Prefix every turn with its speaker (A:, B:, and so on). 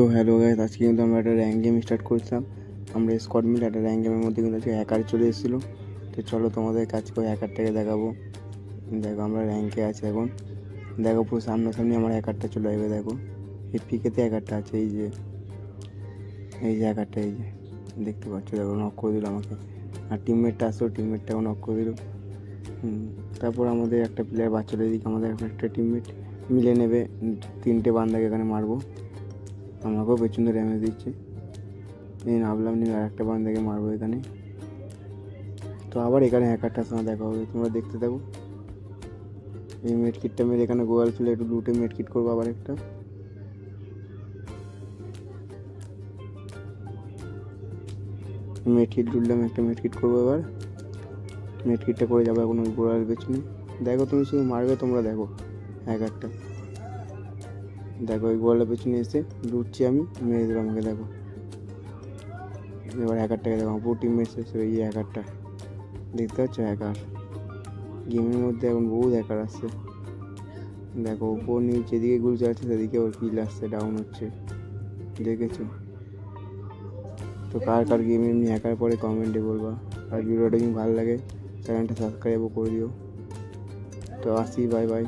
A: তো hello guys, আজকে কিন্তু আমরা একটা র্যাঙ্ক গেম স্টার্ট করছিলাম। আমরা স্কোয়াড মিলে একটা র্যাঙ্ক গেমের মধ্যে কিন্তু আজকে হ্যাকার চলে এসেছিলো। তো চলো তোমাদের কাছে ওই হ্যাকারটাকে দেখাবো। দেখো আমরা র্যাঙ্কে আছি এখন। দেখো পুরো সামনাসামনি আমার হ্যাকারটা চলে আসবে। দেখো এই পিকেতে হ্যাকারটা আছে, এই যে হ্যাকারটা, এই যে দেখতে পাচ্ছ। দেখো নক করে দিল আমাকে, আর টিমমেটটা আসলো, টিমমেটটাও নক করে দিল। তারপর আমাদের একটা প্লেয়ার বাচ্চাদের দিকে আমাদের একটা টিমমেট মিলে নেবে। 3টে বান্দাকে এখানে মারবো। আমাকেও পেছন দিয়ে ড্যামেজ দিচ্ছে। এই নামলাম, নিয়ে আর একটা বান্দাকে মারবো এখানে। তো আবার এখানে হ্যাকারটার সঙ্গে দেখা হবে, তোমরা দেখতে থাকো। এই মেডকিটটা মেরে এখানে গোয়াল ফেলে একটু লুটে মেডকিট করবো। আবার একটা মেডকিট লুটলাম, একটা মেডকিট করবো। এবার মেডকিটটা করে যাবো এখন ওই গোয়াল পেছনে। দেখো তুমি শুধু মারবে, তোমরা দেখো হ্যাকারটা। দেখো ওই গোয়ালের পেছনে এসে লুটছি আমি, মেরে দেবো আমাকে। দেখো এবার হ্যাকারটাকে দেখো, পুরো টিমমেট শেষ। এই হ্যাকারটা দেখতে পাচ্ছ, হ্যাকার গেমের মধ্যে এখন বহুত হ্যাকার আসছে। দেখো উপর নিচে যেদিকে গুলি চালাচ্ছে সেদিকে ওর কিল আসছে, ডাউন হচ্ছে, দেখেছো? তো কার কার গেম এমনি হ্যাকার পরে কমেন্টে বলবা। আর ভিডিওটা যদি ভালো লাগে চ্যানেলটা সাবস্ক্রাইবও করে দিও। তো আসি, বাই বাই।